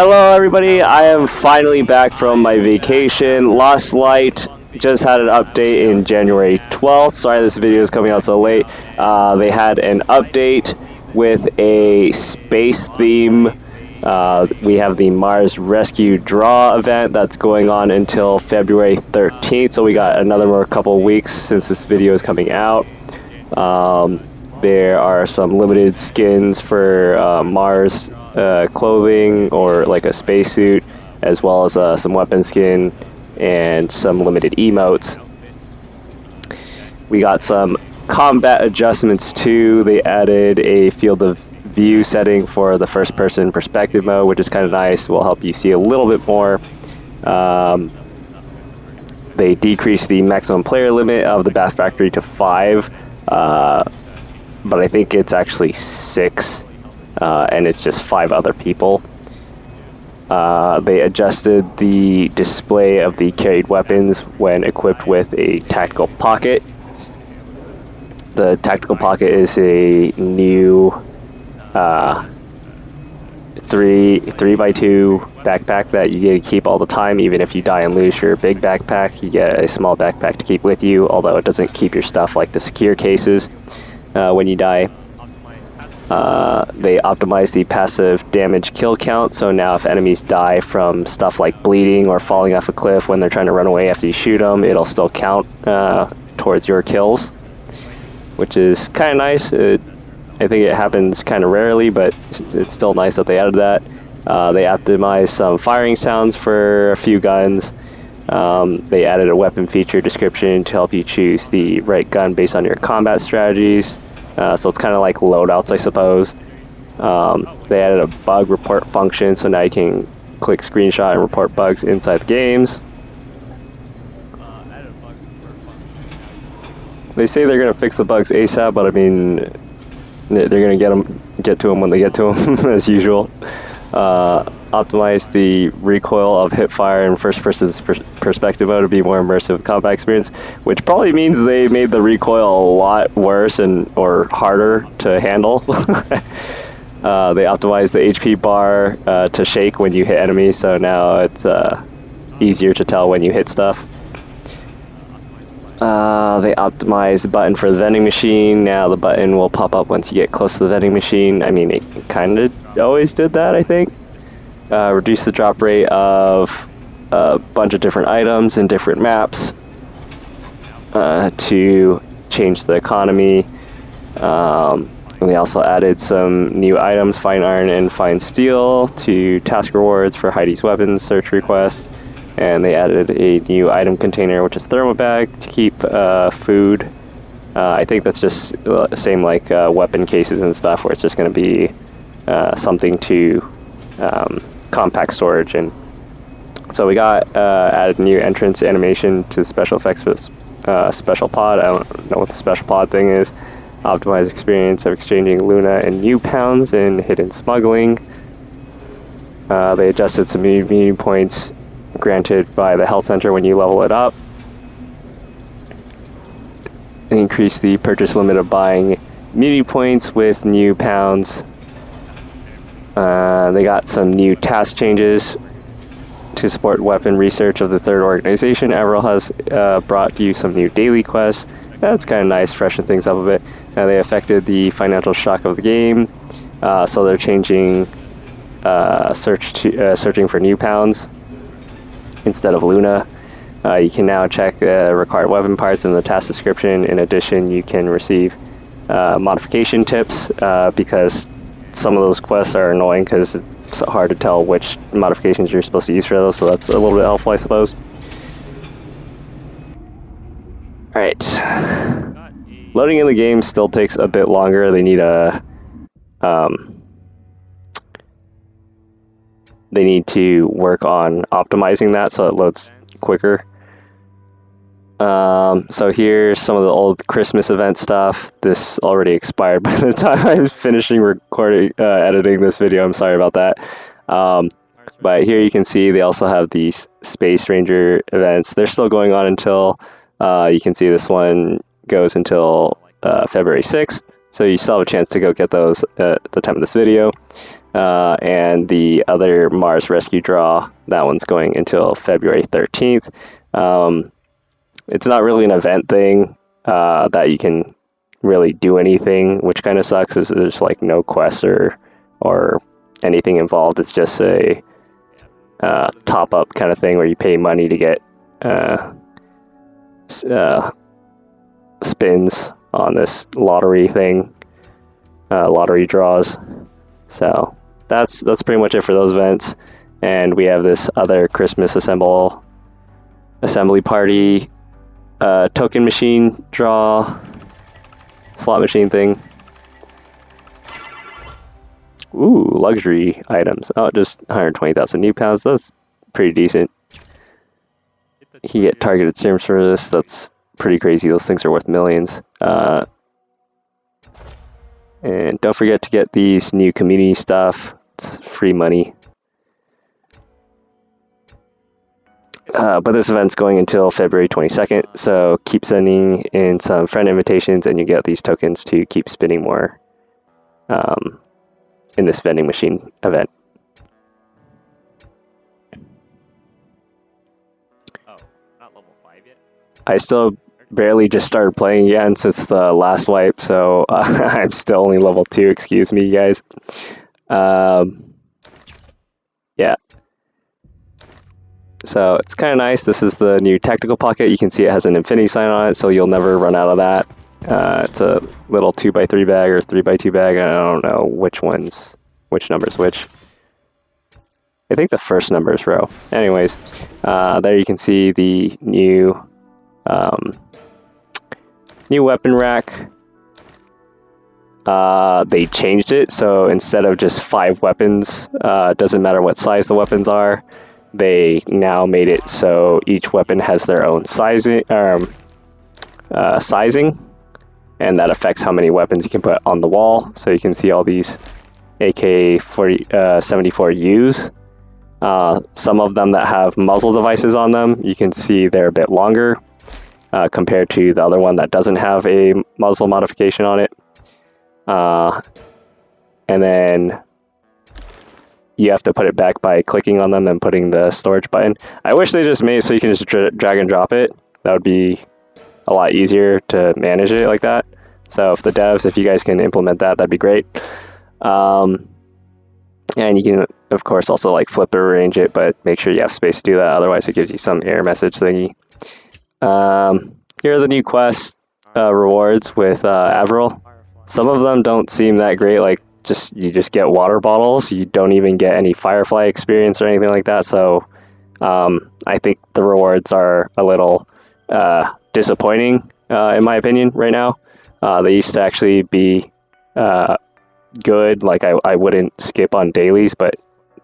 Hello, everybody. I am finally back from my vacation. Lost Light just had an update in January 12th. Sorry this video is coming out so late. They had an update with a space theme. We have the Mars Rescue Draw event that's going on until February 13th. So we got another more couple weeks since this video is coming out. There are some limited skins for Mars clothing or like a spacesuit, as well as some weapon skin and some limited emotes. We got some combat adjustments too. They added a field of view setting for the first person perspective mode, which is kind of nice. Will help you see a little bit more. They decreased the maximum player limit of the Bath Factory to 5. But I think it's actually 6, and it's just 5 other people. They adjusted the display of the carried weapons when equipped with a tactical pocket. The tactical pocket is a new 3x2 backpack that you get to keep all the time. Even if you die and lose your big backpack, you get a small backpack to keep with you, although it doesn't keep your stuff like the secure cases. When you die. They optimize the passive damage kill count, so now if enemies die from stuff like bleeding or falling off a cliff when they're trying to run away after you shoot them, it'll still count towards your kills, which is kind of nice. I think it happens kind of rarely, but it's still nice that they added that. They optimized some firing sounds for a few guns. They added a weapon feature description to help you choose the right gun based on your combat strategies. So it's kind of like loadouts, I suppose. They added a bug report function, so now you can click screenshot and report bugs inside the games. They say they're going to fix the bugs ASAP, but I mean, they're going to get to them when they get to them, as usual. Optimize the recoil of hipfire and first-person perspective mode to be more immersive combat experience, which probably means they made the recoil a lot worse or harder to handle. They optimized the HP bar to shake when you hit enemies, so now it's easier to tell when you hit stuff. They optimized the button for the vending machine. Now the button will pop up once you get close to the vending machine. I mean, it kind of always did that, I think. Reduce the drop rate of a bunch of different items and different maps to change the economy. And they also added some new items, fine iron and fine steel, to task rewards for Heidi's weapons search requests. And they added a new item container, which is thermal bag, to keep food. I think that's just the same like weapon cases and stuff, where it's just going to be something to compact storage. And so we got added new entrance animation to the special effects for special pod. I don't know what the special pod thing is. Optimized experience of exchanging Luna and new pounds in hidden smuggling. They adjusted some immunity points granted by the health center when you level it up. Increase the purchase limit of buying immunity points with new pounds. They got some new task changes to support weapon research of the third organization. Avril has brought you some new daily quests. That's kind of nice, freshen things up a bit. They affected the financial shock of the game, so they're changing searching for new pounds instead of Luna. You can now check required weapon parts in the task description. In addition, you can receive modification tips because some of those quests are annoying because it's hard to tell which modifications you're supposed to use for those, so that's a little bit helpful, I suppose. Alright. Loading in the game still takes a bit longer. They need they need to work on optimizing that so it loads quicker. So here's some of the old Christmas event stuff. This already expired by the time I was finishing editing this video. I'm sorry about that. But here you can see they also have these Space Ranger events. They're still going on until, you can see this one goes until February 6th. So you still have a chance to go get those at the time of this video. and the other Mars Rescue Draw, that one's going until February 13th. It's not really an event thing that you can really do anything, which kind of sucks. Is there's like no quests or anything involved. It's just a top up kind of thing where you pay money to get spins on this lottery thing, lottery draws. So that's pretty much it for those events. And we have this other Christmas assembly party token machine draw slot machine thing. Ooh, luxury items. Oh, just 120,000 new pounds. That's pretty decent. You get targeted serums for this. That's pretty crazy. Those things are worth millions. And don't forget to get these new community stuff. It's free money. But this event's going until February 22nd, so keep sending in some friend invitations and you get these tokens to keep spinning more in this vending machine event. Oh, not level 5 yet? I still barely just started playing again since the last wipe, so I'm still only level 2, excuse me, guys. Yeah. So it's kind of nice. This is the new tactical pocket. You can see it has an infinity sign on it, so you'll never run out of that. It's a little 2x3 bag or 3x2 bag. I don't know which number's which. I think the first number is row. Anyways, there you can see the new weapon rack. They changed it, so instead of just 5 weapons, it doesn't matter what size the weapons are. They now made it so each weapon has their own sizing, and that affects how many weapons you can put on the wall. So you can see all these AK-74Us. Some of them that have muzzle devices on them, you can see they're a bit longer compared to the other one that doesn't have a muzzle modification on it. And then you have to put it back by clicking on them and putting the storage button. I wish they just made it so you can just drag and drop it. That would be a lot easier to manage it like that. So if you guys can implement that, that'd be great. And you can, of course, also like flip or arrange it, but make sure you have space to do that. Otherwise, it gives you some error message thingy. Here are the new quest rewards with Avril. Some of them don't seem that great. Like you just get water bottles. You don't even get any Firefly experience or anything like that. So I think the rewards are a little disappointing, in my opinion, right now. They used to actually be good. Like I wouldn't skip on dailies, but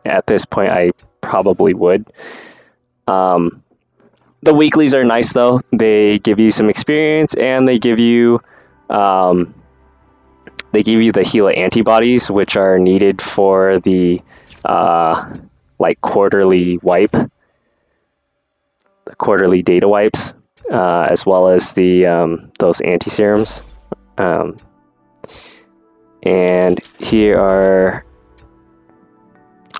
at this point I probably would. The weeklies are nice though. They give you some experience and they give you the Gila antibodies, which are needed for the like quarterly data wipes, as well as the those anti-serums. And here are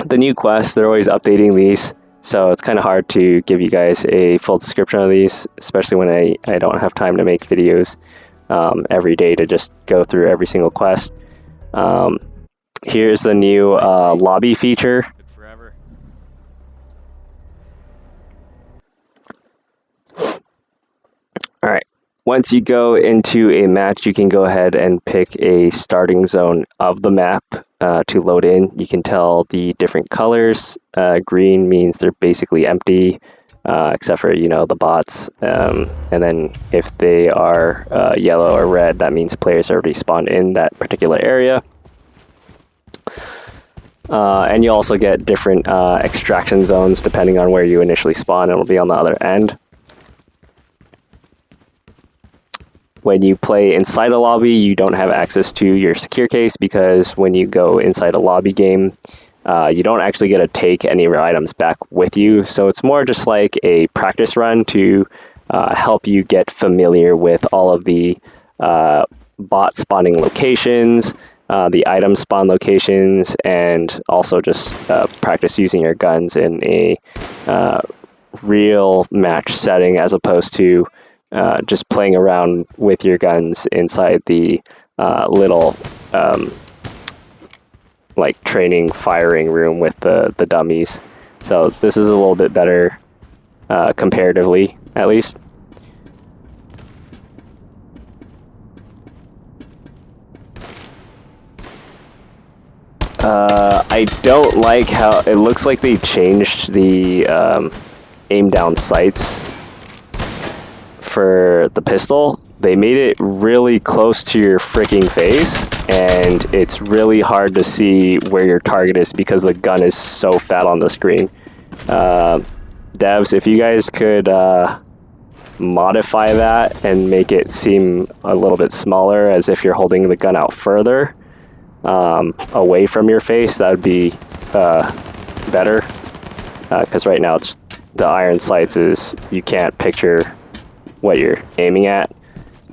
the new quests. They're always updating these, so it's kind of hard to give you guys a full description of these, especially when I don't have time to make videos every day to just go through every single quest. Here's the new lobby feature. Alright, once you go into a match, you can go ahead and pick a starting zone of the map to load in. You can tell the different colors. Green means they're basically empty, except for, the bots. And then if they are yellow or red, that means players already spawned in that particular area. And you also get different extraction zones depending on where you initially spawn. It'll be on the other end. When you play inside a lobby, you don't have access to your secure case, because when you go inside a lobby game, you don't actually get to take any of your items back with you. So it's more just like a practice run to help you get familiar with all of the bot spawning locations, the item spawn locations, and also just practice using your guns in a real match setting as opposed to just playing around with your guns inside the little like training firing room with the dummies. So this is a little bit better comparatively, at least. I don't like how it looks like they changed the aim down sights for the pistol. They made it really close to your freaking face, and it's really hard to see where your target is because the gun is so fat on the screen. Devs, if you guys could modify that and make it seem a little bit smaller, as if you're holding the gun out further away from your face, that would be better, because right now it's the iron sights is you can't picture what you're aiming at.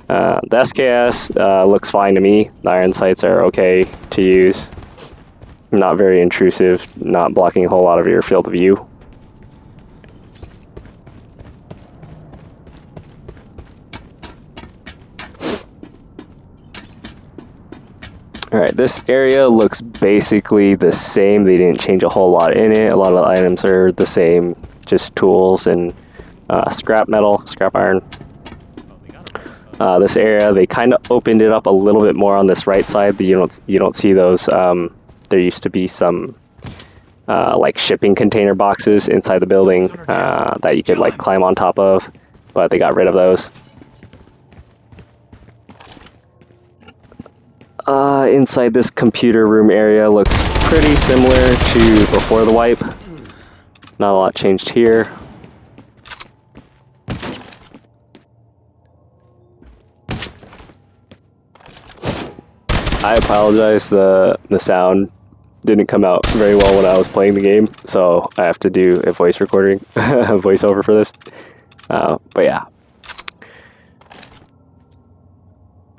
The SKS looks fine to me. The iron sights are okay to use, not very intrusive, not blocking a whole lot of your field of view. Alright, this area looks basically the same. They didn't change a whole lot in it. A lot of the items are the same, just tools and scrap metal, scrap iron. This area, they kind of opened it up a little bit more on this right side, but you don't see those. There used to be some like shipping container boxes inside the building that you could like climb on top of, but they got rid of those. Inside this computer room area looks pretty similar to before the wipe. Not a lot changed here. I apologize, the sound didn't come out very well when I was playing the game, so I have to do a voice recording, voiceover for this. But yeah.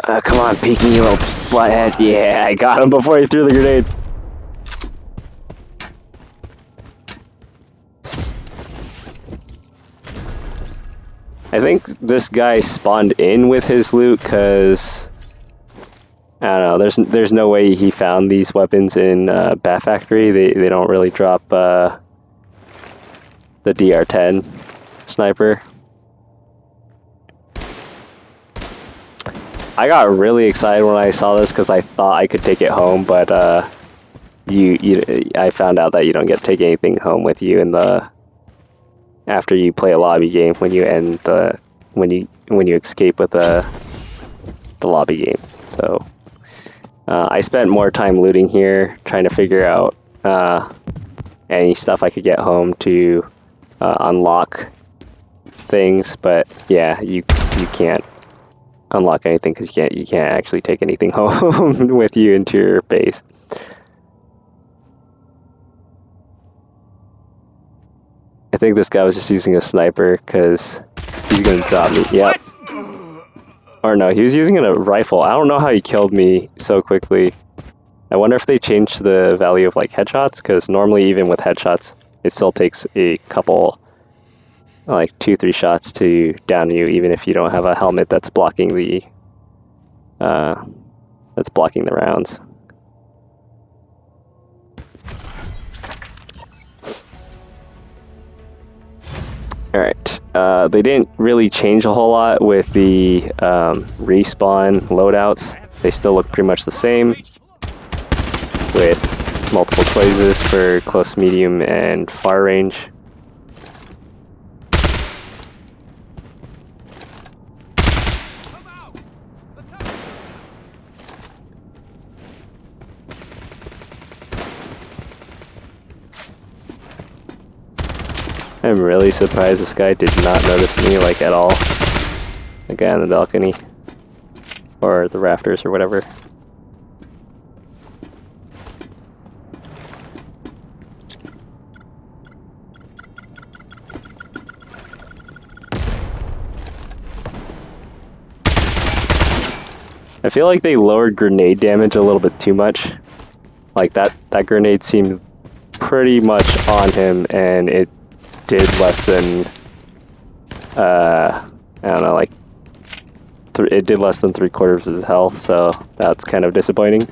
Come on, peek me, you little butthead. Yeah, I got him before he threw the grenade. I think this guy spawned in with his loot because I don't know. There's no way he found these weapons in Bat Factory. They don't really drop the DR10 sniper. I got really excited when I saw this because I thought I could take it home, but I found out that you don't get to take anything home with you in the after you play a lobby game when you end the when you escape with the lobby game. So I spent more time looting here, trying to figure out any stuff I could get home to unlock things, but yeah, you can't unlock anything because you can't actually take anything home with you into your base. I think this guy was just using a sniper because he's gonna drop me. Yep. Or no, he was using a rifle. I don't know how he killed me so quickly. I wonder if they changed the value of like headshots, because normally even with headshots it still takes a couple, like 2-3 shots to down you, even if you don't have a helmet that's blocking the rounds. Alright, they didn't really change a whole lot with the respawn loadouts. They still look pretty much the same, with multiple choices for close, medium, and far range. I'm really surprised this guy did not notice me, like, at all. The guy on the balcony. Or the rafters, or whatever. I feel like they lowered grenade damage a little bit too much. Like that grenade seemed pretty much on him, and it did less than I don't know, like it did less than 3/4 of his health, so that's kind of disappointing.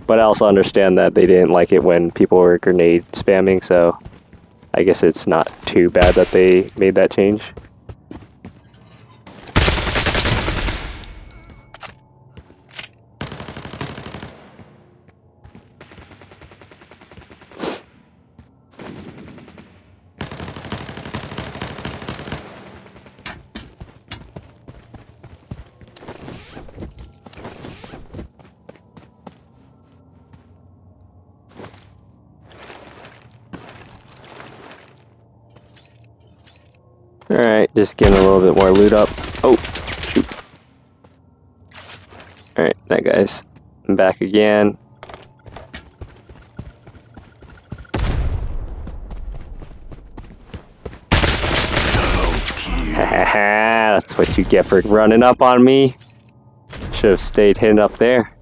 But I also understand that they didn't like it when people were grenade spamming, so I guess it's not too bad that they made that change. Alright, just getting a little bit more loot up. Oh, shoot. Alright, that guy's back again. Haha, that's what you get for running up on me. Should have stayed hidden up there.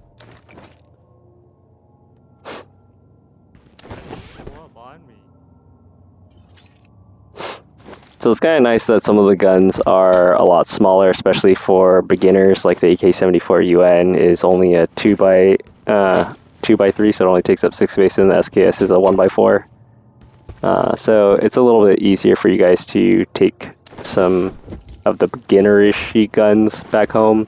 So it's kind of nice that some of the guns are a lot smaller, especially for beginners. Like the AK-74 UN is only a 2x3, so it only takes up 6 space, and the SKS is a 1x4. So it's a little bit easier for you guys to take some of the beginner-ish guns back home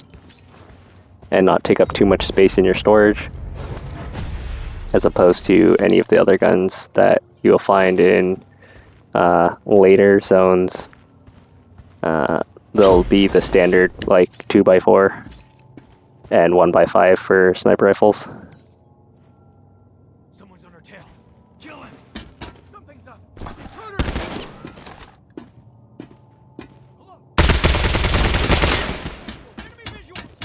and not take up too much space in your storage, as opposed to any of the other guns that you'll find in later zones. They'll be the standard like 2x4 and 1x5 for sniper rifles. Someone's on our tail. Kill him. Something's up. Intruder. Hello. Enemy visuals.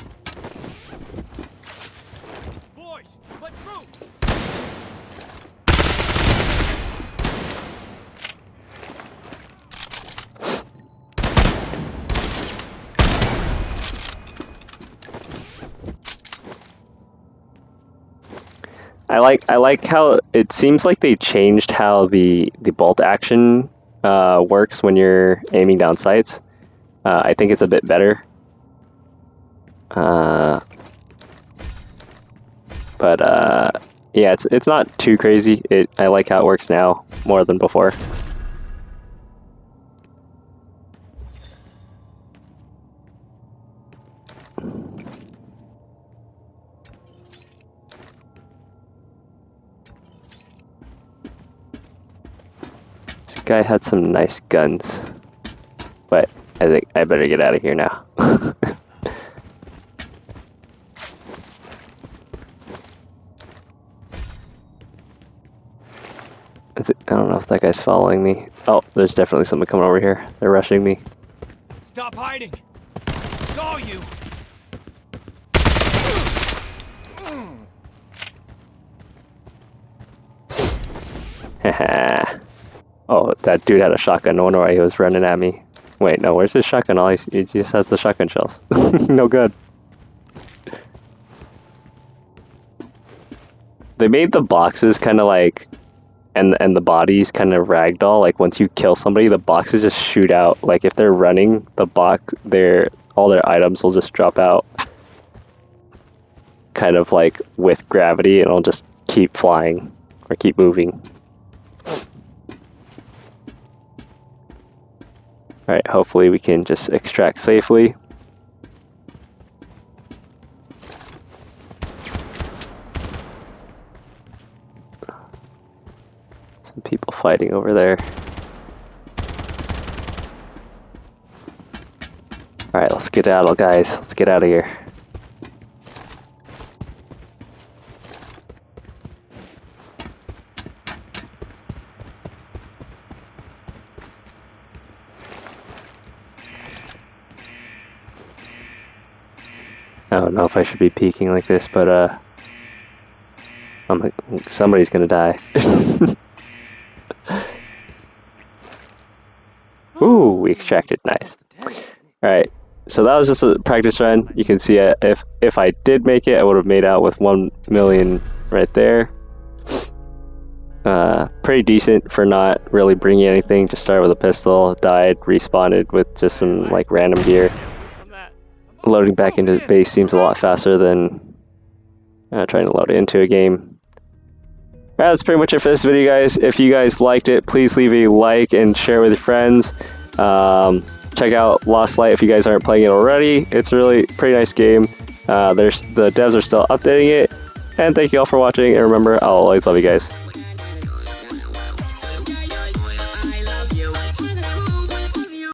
Boys, let's move. I like how it seems like they changed how the bolt action works when you're aiming down sights. I think it's a bit better. But yeah, it's not too crazy. I like how it works now more than before. This guy had some nice guns, but I think I better get out of here now. I don't know if that guy's following me. Oh, there's definitely something coming over here. They're rushing me. Stop hiding. Saw you. Haha. Oh, that dude had a shotgun. No wonder why he was running at me. Wait, no, where's his shotgun? He just has the shotgun shells. No good. They made the boxes kind of like, and the bodies kind of ragdoll. Like once you kill somebody, the boxes just shoot out. Like if they're running, the box, all their items will just drop out. Kind of like with gravity, and it'll just keep flying or keep moving. Alright, hopefully we can just extract safely. Some people fighting over there. Alright, let's skedaddle, guys. Let's get out of here. I don't know if I should be peeking like this, but I'm like, somebody's gonna die. Ooh, we extracted, nice. Alright, So that was just a practice run. You can see if I did make it, I would have made out with 1 million right there. Pretty decent for not really bringing anything. Just started with a pistol, died, respawned with just some like random gear. Loading back into base seems a lot faster than trying to load it into a game. Alright, that's pretty much it for this video, guys. If you guys liked it, please leave a like and share with your friends. Check out Lost Light if you guys aren't playing it already. It's a really pretty nice game. The devs are still updating it. And thank you all for watching, and remember, I'll always love you guys.